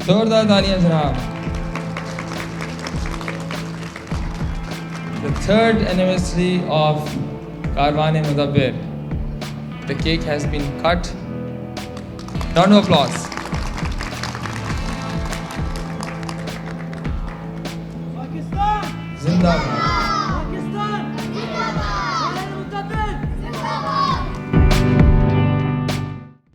زوردار تالیاں جناب. The third anniversary of Karwan Mudabbir. The cake has been cut. Round of applause. Pakistan! Zindabad. Pakistan!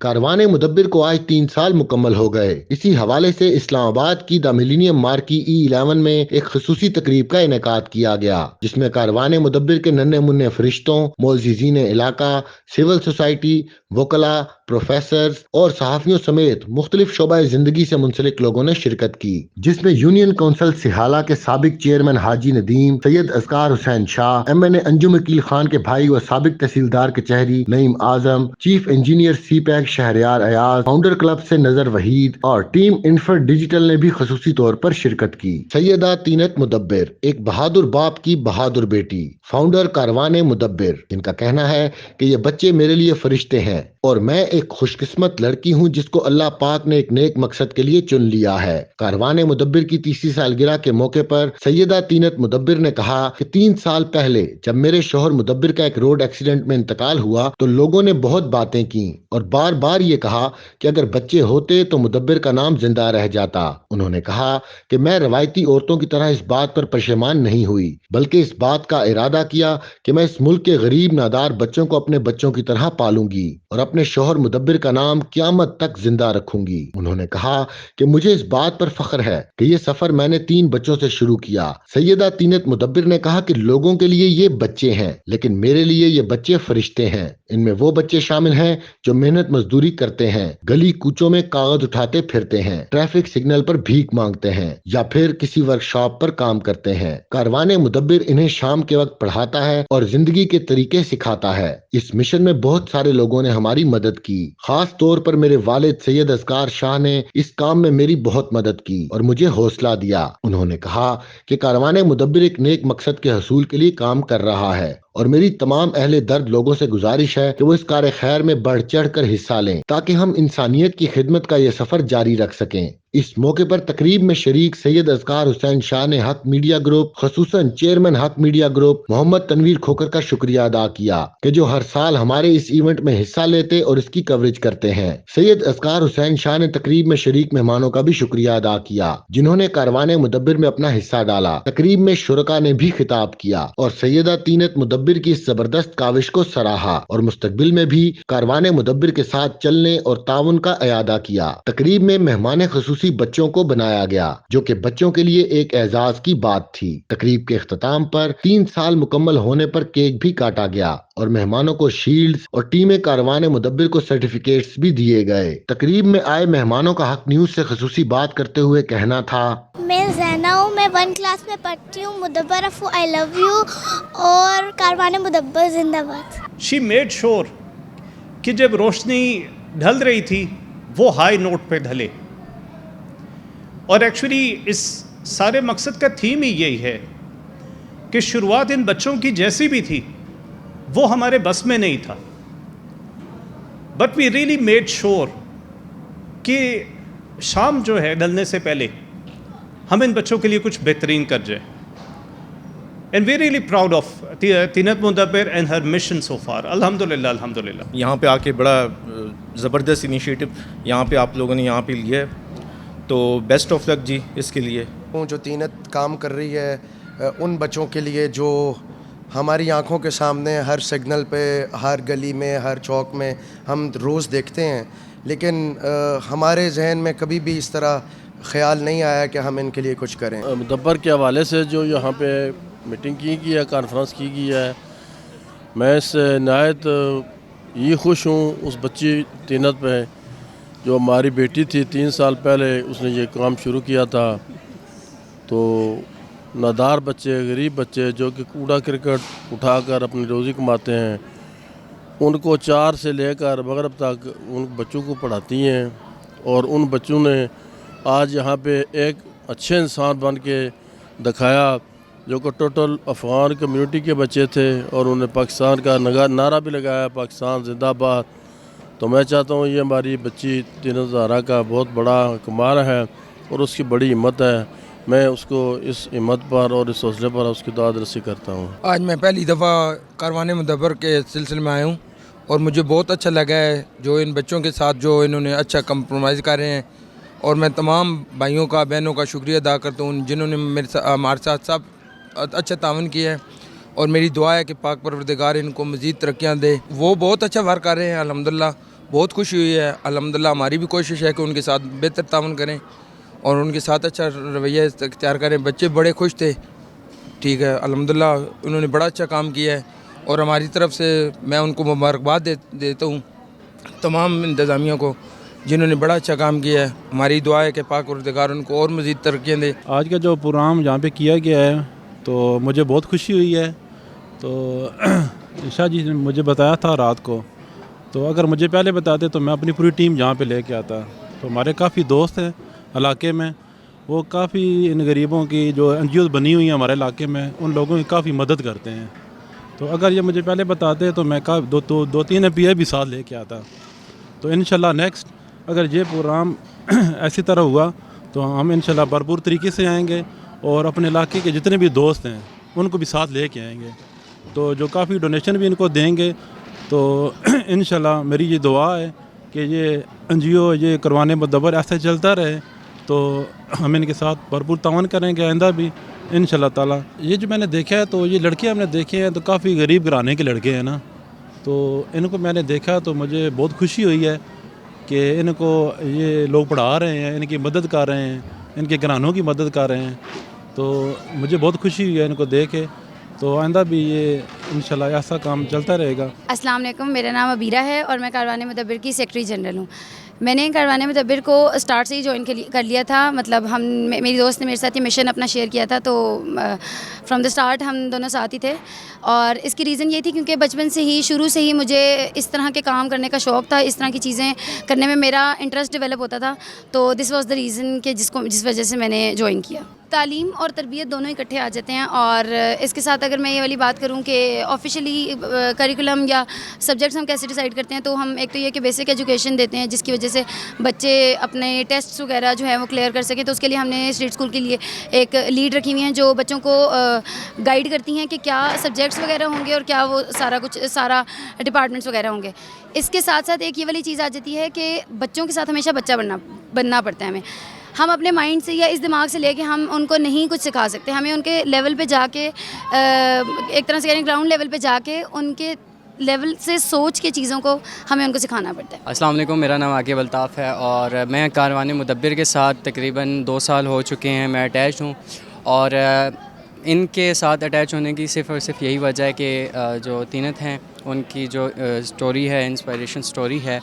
کاروان مدبر کو آج 3 سال مکمل ہو گئے. اسی حوالے سے اسلام آباد کی دا ملینیم مارکی E11 میں ایک خصوصی تقریب کا انعقاد کیا گیا جس میں کاروان مدبر کے ننھے منھے فرشتوں، معززین علاقہ، سول سوسائٹی، وکلاء، پروفیسرز اور صحافیوں سمیت مختلف شعبۂ زندگی سے منسلک لوگوں نے شرکت کی، جس میں یونین کونسل سہالہ کے سابق چیئرمین حاجی ندیم، سید اذکار حسین شاہ، MNA انجم وکیل خان کے بھائی و سابق تحصیلدار کچہری Naeem Azam, chief engineer CPEC Shehryar Ayaz, founder club سے نظر وحید اور ٹیم انفر ڈیجیٹل نے بھی خصوصی طور پر شرکت کی. سیدہ طینت مدبر ایک بہادر باپ کی بہادر بیٹی، فاؤنڈر کاروان مدبر، جن کا کہنا ہے کہ یہ بچے میرے لیے فرشتے ہیں اور میں ایک خوش قسمت لڑکی ہوں جس کو اللہ پاک نے ایک نیک مقصد کے لیے چن لیا ہے. کاروان مدبر کی 30ویں سالگرہ کے موقع پر سیدہ طینت مدبر نے کہا کہ 3 سال پہلے جب میرے شوہر مدبر کا ایک روڈ ایکسیڈنٹ میں انتقال ہوا تو لوگوں نے بہت باتیں کی اور بار بار یہ کہا کہ اگر بچے ہوتے تو مدبر کا نام زندہ رہ جاتا. انہوں نے کہا کہ میں روایتی عورتوں کی طرح اس بات پر پشیمان نہیں ہوئی بلکہ اس بات کا ارادہ کیا کہ میں اس ملک کے غریب نادار بچوں کو اپنے بچوں کی طرح پالوں گی اور اپنے شوہر مدبر کا نام قیامت تک زندہ رکھوں گی. انہوں نے کہا کہ مجھے اس بات پر فخر ہے کہ یہ سفر میں نے 3 بچوں سے شروع کیا. سیدہ طینت مدبر نے کہا کہ لوگوں کے لیے یہ بچے ہیں لیکن میرے لیے یہ بچے فرشتے ہیں. ان میں وہ بچے شامل ہیں جو محنت مزدوری کرتے ہیں، گلی کوچوں میں کاغذ اٹھاتے پھرتے ہیں، ٹریفک سگنل پر بھیک مانگتے ہیں یا پھر کسی ورکشاپ پر کام کرتے ہیں. کاروان مدبر انہیں شام کے وقت پڑھاتا ہے اور زندگی کے طریقے سکھاتا ہے. اس مشن میں بہت سارے لوگوں نے ہماری مدد کی، خاص طور پر میرے والد سید اذکار شاہ نے اس کام میں میری بہت مدد کی اور مجھے حوصلہ دیا. انہوں نے کہا کہ کاروان مدبر ایک نیک مقصد کے حصول کے لیے کام کر رہا ہے اور میری تمام اہل درد لوگوں سے گزارش ہے کہ وہ اس کار خیر میں بڑھ چڑھ کر حصہ لیں تاکہ ہم انسانیت کی خدمت کا یہ سفر جاری رکھ سکیں. اس موقع پر تقریب میں شریک سید اذکار حسین شاہ نے حق میڈیا گروپ خصوصاً چیئرمین حق میڈیا گروپ محمد تنویر کھوکر کا شکریہ ادا کیا کہ جو ہر سال ہمارے اس ایونٹ میں حصہ لیتے اور اس کی کوریج کرتے ہیں. سید اذکار حسین شاہ نے تقریب میں شریک مہمانوں کا بھی شکریہ ادا کیا جنہوں نے کاروان مدبر میں اپنا حصہ ڈالا. تقریب میں شرکاء نے بھی خطاب کیا اور سیدہ طینت مدبر کی اس زبردست کاوش کو سراہا اور مستقبل میں بھی کاروان مدبر کے ساتھ چلنے اور تعاون کا اعادہ کیا. تقریب میں مہمان خصوصی بچوں کو بنایا گیا جو کہ بچوں کے لیے ایک اعزاز کی بات تھی. تقریب کے اختتام پر 3 سال مکمل ہونے پر کیک بھی کاٹا گیا اور مہمانوں کو شیلڈز اور ٹیم کاروان مدبر کو سرٹیفکیٹس بھی دیے گئے. تقریب میں آئے مہمانوں کا حق نیوز سے خصوصی بات کرتے ہوئے کہنا تھا، میں زینا ہوں، میں 1 کلاس میں پڑھتی ہوں. مدبر افو آئی لو یو اور کاروان مدبر زندہ باد. شی میڈ شور کہ جب روشنی ڈھل رہی تھی وہ ہائی نوٹ پہ ڈھلے، اور ایکچولی اس سارے مقصد کا تھیم ہی یہی ہے کہ شروعات ان بچوں کی جیسی بھی تھی وہ ہمارے بس میں نہیں تھا، بٹ وی ریئلی میڈ شور کہ شام جو ہے ڈھلنے سے پہلے ہم ان بچوں کے لیے کچھ بہترین کر جائیں. And we really proud of طینت مدبر and her mission so far. الحمدللہ الحمدللہ. یہاں پہ آ کے بڑا زبردست انیشیٹو یہاں پہ آپ لوگوں نے یہاں پہ لیا ہے، تو بیسٹ آف لک جی اس کے لیے. جو طینت کام کر رہی ہے ان بچوں کے لیے جو ہماری آنکھوں کے سامنے ہر سگنل پہ، ہر گلی میں، ہر چوک میں ہم روز دیکھتے ہیں، لیکن ہمارے ذہن میں کبھی بھی اس طرح خیال نہیں آیا کہ ہم ان کے لیے کچھ کریں. مدبر کے حوالے سے جو یہاں پہ میٹنگ کی گئی ہے، کانفرنس کی گئی ہے، میں اس سے نہایت یہ خوش ہوں اس بچی طینت پہ جو ہماری بیٹی تھی. 3 سال پہلے اس نے یہ کام شروع کیا تھا. تو نادار بچے، غریب بچے جو کہ کوڑا کرکٹ اٹھا کر اپنی روزی کماتے ہیں، ان کو 4 سے لے کر مغرب تک ان بچوں کو پڑھاتی ہیں، اور ان بچوں نے آج یہاں پہ ایک اچھے انسان بن کے دکھایا جو کہ ٹوٹل افغان کمیونٹی کے بچے تھے، اور انہوں نے پاکستان کا نعرہ بھی لگایا، پاکستان زندہ باد. تو میں چاہتا ہوں یہ ہماری بچی طینت زہرا کا بہت بڑا کمال ہے اور اس کی بڑی ہمت ہے. میں اس کو اس ہمت پر اور اس حوصلے پر اس کی دعا رسی کرتا ہوں. آج میں پہلی دفعہ کاروان مدبر کے سلسلے میں آیا ہوں اور مجھے بہت اچھا لگا ہے جو ان بچوں کے ساتھ جو انہوں نے اچھا کمپرومائز کر رہے ہیں. اور میں تمام بھائیوں کا بہنوں کا شکریہ ادا کرتا ہوں جنہوں نے ہمارے ساتھ سب اچھا تعاون کیا ہے. اور میری دعا ہے کہ پاک پروردگار ان کو مزید ترقیاں دے. وہ بہت اچھا ورک کر رہے ہیں الحمدللہ, بہت خوشی ہوئی ہے الحمدللہ. ہماری بھی کوشش ہے کہ ان کے ساتھ بہتر تعاون کریں اور ان کے ساتھ اچھا رویہ اختیار کریں. بچے بڑے خوش تھے. ٹھیک ہے الحمدللہ انہوں نے بڑا اچھا کام کیا ہے اور ہماری طرف سے میں ان کو مبارکباد دیتا ہوں تمام انتظامیہ کو جنہوں نے بڑا اچھا کام کیا ہے. ہماری دعا ہے کہ پاک پروردگار ان کو اور مزید ترقیاں دے. آج کا جو پروگرام جہاں پہ کیا گیا ہے تو مجھے بہت خوشی ہوئی ہے. تو عشاء جی نے مجھے بتایا تھا رات کو, تو اگر مجھے پہلے بتاتے تو میں اپنی پوری ٹیم جہاں پہ لے کے آتا. تو ہمارے کافی دوست ہیں علاقے میں, وہ کافی ان غریبوں کی جو این جی اوز بنی ہوئی ہیں ہمارے علاقے میں ان لوگوں کی کافی مدد کرتے ہیں. تو اگر یہ مجھے پہلے بتاتے تو میں دو تین ایم بھی ساتھ لے کے آتا. تو انشاءاللہ نیکسٹ اگر یہ پروگرام ایسی طرح ہوا تو ہم انشاءاللہ بھرپور طریقے سے آئیں گے اور اپنے علاقے کے جتنے بھی دوست ہیں ان کو بھی ساتھ لے کے آئیں گے. تو جو کافی ڈونیشن بھی ان کو دیں گے. تو انشاءاللہ میری یہ دعا ہے کہ یہ این جی او یہ کاروان مدبر ایسے چلتا رہے تو ہم ان کے ساتھ بھرپور تعاون کریں گے آئندہ بھی انشاءاللہ تعالیٰ. یہ جو میں نے دیکھا ہے تو یہ لڑکے ہم نے دیکھے ہیں تو کافی غریب گھرانے کے لڑکے ہیں نا. تو ان کو میں نے دیکھا تو مجھے بہت خوشی ہوئی ہے کہ ان کو یہ لوگ پڑھا رہے ہیں, ان کی مدد کر رہے ہیں, ان کے گھرانوں کی مدد کر رہے ہیں. تو مجھے بہت خوشی ہوئی ہے ان کو دیکھ کے. تو آئندہ بھی یہ انشاءاللہ ایسا کام چلتا رہے گا. السلام علیکم, میرا نام عبیرہ ہے اور میں کاروان مدبر کی سیکریٹری جنرل ہوں. میں نے کاروان مدبر کو اسٹارٹ سے ہی جوائن کر لیا تھا. مطلب میری دوست نے میرے ساتھ یہ مشن اپنا شیئر کیا تھا تو فرام دا اسٹارٹ ہم دونوں ساتھ ہی تھے. اور اس کی ریزن یہ تھی کیونکہ بچپن سے ہی شروع سے ہی مجھے اس طرح کے کام کرنے کا شوق تھا, اس طرح کی چیزیں کرنے میں میرا انٹرسٹ ڈیولپ ہوتا تھا. تو دس واز دا ریزن کہ جس وجہ سے میں نے جوائن کیا. تعلیم اور تربیت دونوں اکٹھے آ جاتے ہیں. اور اس کے ساتھ اگر میں یہ والی بات کروں کہ آفیشلی کریکولم یا سبجیکٹس ہم کیسے ڈیسائیڈ کرتے ہیں, تو ہم ایک تو یہ کہ بیسک ایجوکیشن دیتے ہیں جس کی وجہ سے بچے اپنے ٹیسٹس وغیرہ جو ہے وہ کلیئر کر سکیں. تو اس کے لیے ہم نے اسٹیٹ اسکول کے لیے ایک لیڈ رکھی ہوئی ہیں جو بچوں کو گائیڈ کرتی ہیں کہ کیا سبجیکٹس وغیرہ ہوں گے اور کیا وہ سارا ڈپارٹمنٹس وغیرہ ہوں گے. اس کے ساتھ ساتھ ایک یہ والی چیز آ جاتی ہے کہ بچوں کے ساتھ ہمیشہ بچہ بننا پڑتا ہے ہمیں. ہم اپنے مائنڈ سے یا اس دماغ سے لے کے ہم ان کو نہیں کچھ سکھا سکتے. ہمیں ان کے لیول پہ جا کے ایک طرح سے کہیں گراؤنڈ لیول پہ جا کے ان کے لیول سے سوچ کے چیزوں کو ہمیں ان کو سکھانا پڑتا ہے. السلام علیکم, میرا نام عاقب الطاف ہے اور میں کاروان مدبر کے ساتھ تقریباً 2 سال ہو چکے ہیں. میں اٹیچ ہوں اور ان کے ساتھ اٹیچ ہونے کی صرف اور صرف یہی وجہ ہے کہ جو تینت ہیں ان کی جو سٹوری ہے, انسپائریشن سٹوری ہے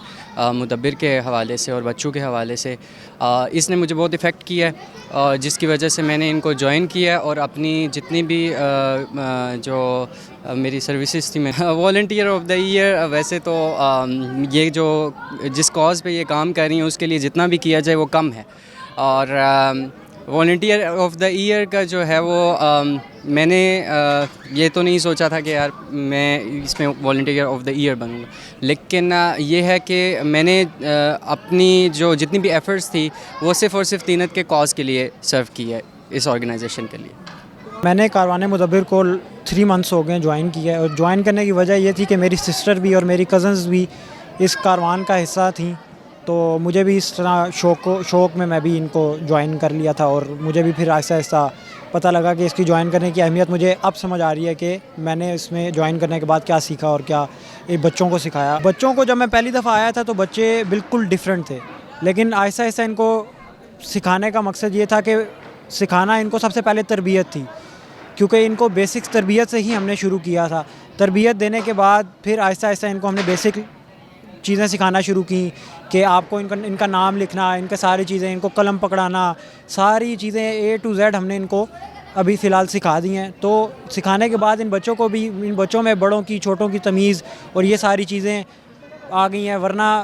مدبر کے حوالے سے اور بچوں کے حوالے سے, اس نے مجھے بہت افیکٹ کیا ہے جس کی وجہ سے میں نے ان کو جوائن کیا ہے. اور اپنی جتنی بھی جو میری سروسز تھی, میں والنٹیئر آف دا ایئر, ویسے تو یہ جو جس کاز پہ یہ کام کر رہی ہیں اس کے لیے جتنا بھی کیا جائے وہ کم ہے. اور والنٹیئر آف دا ایئر کا جو ہے وہ میں نے یہ تو نہیں سوچا تھا کہ یار میں اس میں والنٹیئر آف دا ایئر بنوں گا, لیکن یہ ہے کہ میں نے اپنی جو جتنی بھی ایفرٹس تھی وہ صرف اور صرف تینت کے کاز کے لیے سرو کی ہے, اس آرگنائزیشن کے لیے. میں نے کاروان مدبر کو 3 منتھس ہو گئے جوائن کیا ہے. اور جوائن کرنے کی وجہ یہ تھی کہ میری سسٹر بھی اور میری کزنز بھی اس کاروان کا حصہ تھیں. تو مجھے بھی اس طرح شوق میں بھی ان کو جوائن کر لیا تھا. اور مجھے بھی پھر آہستہ آہستہ پتہ لگا کہ اس کی جوائن کرنے کی اہمیت مجھے اب سمجھ آ رہی ہے کہ میں نے اس میں جوائن کرنے کے بعد کیا سیکھا اور کیا بچوں کو سکھایا. بچوں کو جب میں پہلی دفعہ آیا تھا تو بچے بالکل ڈیفرنٹ تھے, لیکن آہستہ آہستہ ان کو سکھانے کا مقصد یہ تھا کہ سکھانا ان کو سب سے پہلے تربیت تھی, کیونکہ ان کو بیسکس تربیت سے ہی ہم نے شروع کیا تھا. تربیت دینے کے بعد پھر آہستہ آہستہ ان کو ہم نے بیسک چیزیں سکھانا شروع کی کہ آپ کو ان کا نام لکھنا, ان کے ساری چیزیں, ان کو قلم پکڑانا, ساری چیزیں A to Z ہم نے ان کو ابھی فی الحال سکھا دی ہیں. تو سکھانے کے بعد ان بچوں کو بھی, ان بچوں میں بڑوں کی چھوٹوں کی تمیز اور یہ ساری چیزیں آ گئی ہیں. ورنہ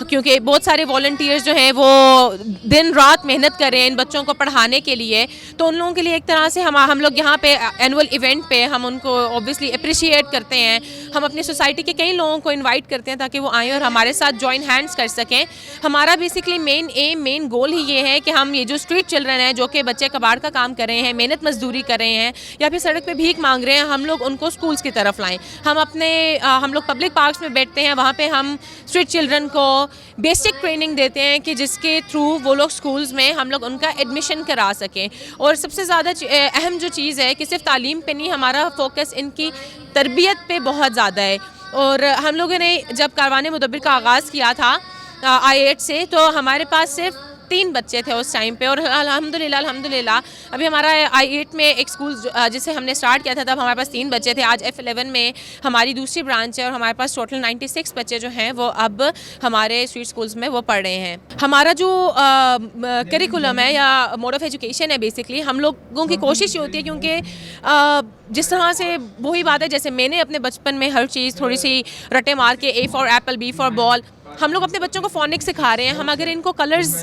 کیونکہ بہت سارے والنٹیئرز جو ہیں وہ دن رات محنت کر رہے ہیں ان بچوں کو پڑھانے کے لیے. تو ان لوگوں کے لیے ایک طرح سے ہم لوگ یہاں پہ اینول ایونٹ پہ ہم ان کو اوبویسلی اپریشیٹ کرتے ہیں. ہم اپنی سوسائٹی کے کئی لوگوں کو انوائٹ کرتے ہیں تاکہ وہ آئیں اور ہمارے ساتھ جوائن ہینڈس کر سکیں. ہمارا بیسکلی مین گول ہی یہ ہے کہ ہم یہ جو اسٹریٹ چلڈرن ہیں جو کہ بچے کباڑ کا کام کر رہے ہیں, محنت مزدوری کر رہے ہیں یا پھر سڑک پہ بھیک مانگ رہے ہیں, ہم لوگ ان کو اسکولس کی طرف لائیں. ہم لوگ پبلک پارکس میں بیٹھتے ہیں, وہاں پہ ہم اسٹریٹ چلڈرن کو بیسک ٹریننگ دیتے ہیں کہ جس کے تھرو وہ لوگ اسکولز میں ہم لوگ ان کا ایڈمیشن کرا سکیں. اور سب سے زیادہ اہم جو چیز ہے کہ صرف تعلیم پہ نہیں, ہمارا فوکس ان کی تربیت پہ بہت زیادہ ہے. اور ہم لوگوں نے جب کاروان مدبر کا آغاز کیا تھا I8 سے, تو ہمارے پاس صرف 3 بچے تھے اس ٹائم پہ, اور الحمدللہ ابھی ہمارا I8 میں ایک اسکول جسے ہم نے اسٹارٹ کیا تھا تب ہمارے پاس 3 بچے تھے. آج F11 میں ہماری دوسری برانچ ہے اور ہمارے پاس ٹوٹل 96 بچے جو ہیں وہ اب ہمارے اسٹریٹ اسکولس میں وہ پڑھ رہے ہیں. ہمارا جو کریکولم ہے یا موڈ آف ایجوکیشن ہے, بیسکلی ہم لوگوں کی کوشش یہ ہوتی ہے, کیونکہ جس طرح سے وہی بات ہے جیسے میں نے اپنے بچپن میں ہر چیز تھوڑی سی رٹے مار کے A for apple, B for ball, ہم لوگ اپنے بچوں کو فونکس سکھا رہے ہیں. ہم اگر ان کو کلرز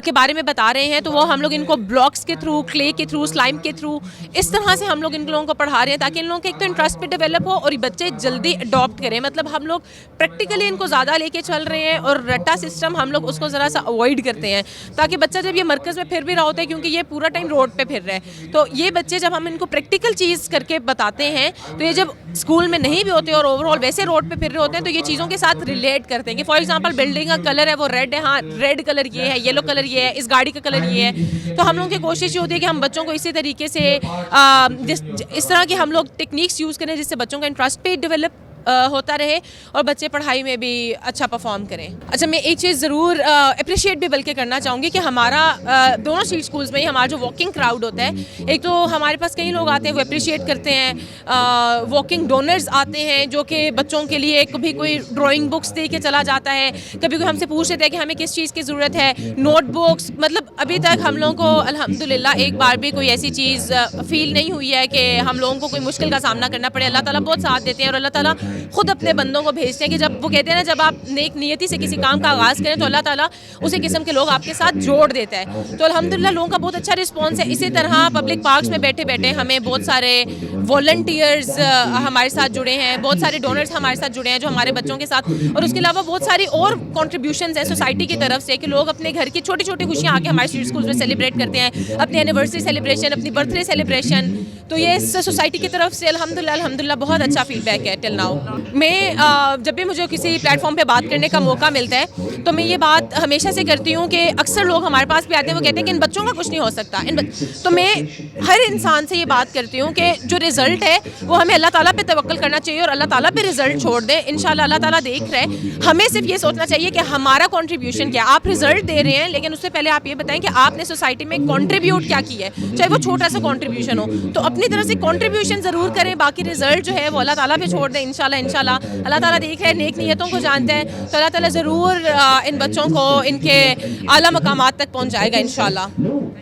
کے بارے میں بتا رہے ہیں تو وہ ہم لوگ ان کو بلاکس کے تھرو, کلے کے تھرو, سلائم کے تھرو, اس طرح سے ہم لوگ ان لوگوں کو پڑھا رہے ہیں تاکہ ان لوگوں کے ایک تو انٹرسٹ پہ ڈیولپ ہو اور بچے جلدی اڈاپٹ کریں. مطلب ہم لوگ پریکٹیکلی ان کو زیادہ لے کے چل رہے ہیں اور رٹا سسٹم ہم لوگ اس کو ذرا سا اوائڈ کرتے ہیں تاکہ بچہ جب یہ مرکز میں پھر بھی رہا ہوتا ہے, کیونکہ یہ پورا ٹائم روڈ پہ پھر رہے ہیں, تو یہ بچے جب ہم ان کو پریکٹیکل چیز کر کے بتاتے ہیں تو یہ جب اسکول میں نہیں بھی ہوتے اور اوور آل ویسے روڈ پہ پھر رہے ہوتے ہیں تو یہ چیزوں کے ساتھ ریلیٹ کرتے ہیں. کہ فار ایگزامپل بلڈنگ کا کلر ہے وہ ریڈ ہے, ہاں ریڈ کلر یہ ہے, یلو کلر یہ ہے, اس گاڑی کا کلر یہ ہے. تو ہم لوگوں کی کوشش یہ ہوتی ہے کہ ہم بچوں کو اسی طریقے سے اس طرح کے ہم لوگ ٹیکنیکس یوز کریں جس سے بچوں کا انٹرسٹ پہ ڈیولپ ہوتا رہے اور بچے پڑھائی میں بھی اچھا پرفارم کریں. اچھا, میں ایک چیز ضرور اپریشیٹ بھی بلکہ کرنا چاہوں گی کہ ہمارا دونوں اسٹریٹ اسکولس میں ہی ہمارا جو واکنگ کراؤڈ ہوتا ہے, ایک تو ہمارے پاس کئی لوگ آتے ہیں وہ اپریشیٹ کرتے ہیں, واکنگ ڈونرز آتے ہیں جو کہ بچوں کے لیے کبھی کوئی ڈرائنگ بکس دے کے چلا جاتا ہے, کبھی کوئی ہم سے پوچھ لیتے ہیں کہ ہمیں کس چیز کی ضرورت ہے, نوٹ بکس. مطلب ابھی تک ہم لوگوں کو الحمدللہ ایک بار بھی کوئی ایسی چیز فیل نہیں ہوئی ہے کہ ہم لوگوں کو کوئی مشکل کا سامنا کرنا پڑے. اللہ تعالیٰ بہت ساتھ دیتے ہیں اور اللہ تعالیٰ خود اپنے بندوں کو بھیجتے ہیں کہ جب وہ کہتے ہیں نا جب آپ نیک نیتی سے کسی کام کا آغاز کریں تو اللہ تعالیٰ اسی قسم کے لوگ آپ کے ساتھ جوڑ دیتا ہے. تو الحمدللہ لوگوں کا بہت اچھا رسپانس ہے. اسی طرح پبلک پارکس میں بیٹھے بیٹھے ہمیں بہت سارے والنٹیئرز ہمارے ساتھ جڑے ہیں, بہت سارے ڈونرز ہمارے ساتھ جڑے ہیں جو ہمارے بچوں کے ساتھ, اور اس کے علاوہ بہت ساری اور کنٹریبیوشنز ہیں سوسائٹی کی طرف سے کہ لوگ اپنے گھر کی چھوٹی چھوٹی خوشیاں آ کے ہمارے اسٹریٹ اسکولس میں سیلیبریٹ کرتے ہیں, اپنی اینیورسری سیلیبریشن, اپنی برتھ ڈے سیلیبریشن. تو یہ سوسائٹی کی طرف سے الحمدللہ بہت اچھا فیڈ بیک ہے ٹل ناؤ. میں جب بھی مجھے کسی پلیٹ فارم پہ بات کرنے کا موقع ملتا ہے تو میں یہ بات ہمیشہ سے کرتی ہوں کہ اکثر لوگ ہمارے پاس بھی آتے ہیں, وہ کہتے ہیں کہ ان بچوں کا کچھ نہیں ہو سکتا. تو میں ہر انسان سے یہ بات کرتی ہوں کہ جو رزلٹ ہے وہ ہمیں اللہ تعالیٰ پہ توکل کرنا چاہیے اور اللہ تعالیٰ پہ رزلٹ چھوڑ دیں. انشاءاللہ اللہ تعالیٰ دیکھ رہے ہیں. ہمیں صرف یہ سوچنا چاہیے کہ ہمارا کنٹریبیوشن کیا. آپ رزلٹ دے رہے ہیں لیکن اس سے پہلے آپ یہ بتائیں کہ آپ نے سوسائٹی میں کنٹریبیوٹ کیا کیا ہے, چاہے وہ چھوٹا سا کنٹریبیوشن ہو. تو اپنی طرف سے کنٹریبیوشن ضرور کریں, باقی رزلٹ جو ہے وہ اللہ تعالیٰ پہ چھوڑ دیں. انشاءاللہ اللہ تعالیٰ دیکھ رہے ہیں, نیک نیتوں کو جانتے ہیں, تو اللہ تعالیٰ ضرور ان بچوں کو ان کے اعلیٰ مقامات تک پہنچائے گا انشاءاللہ.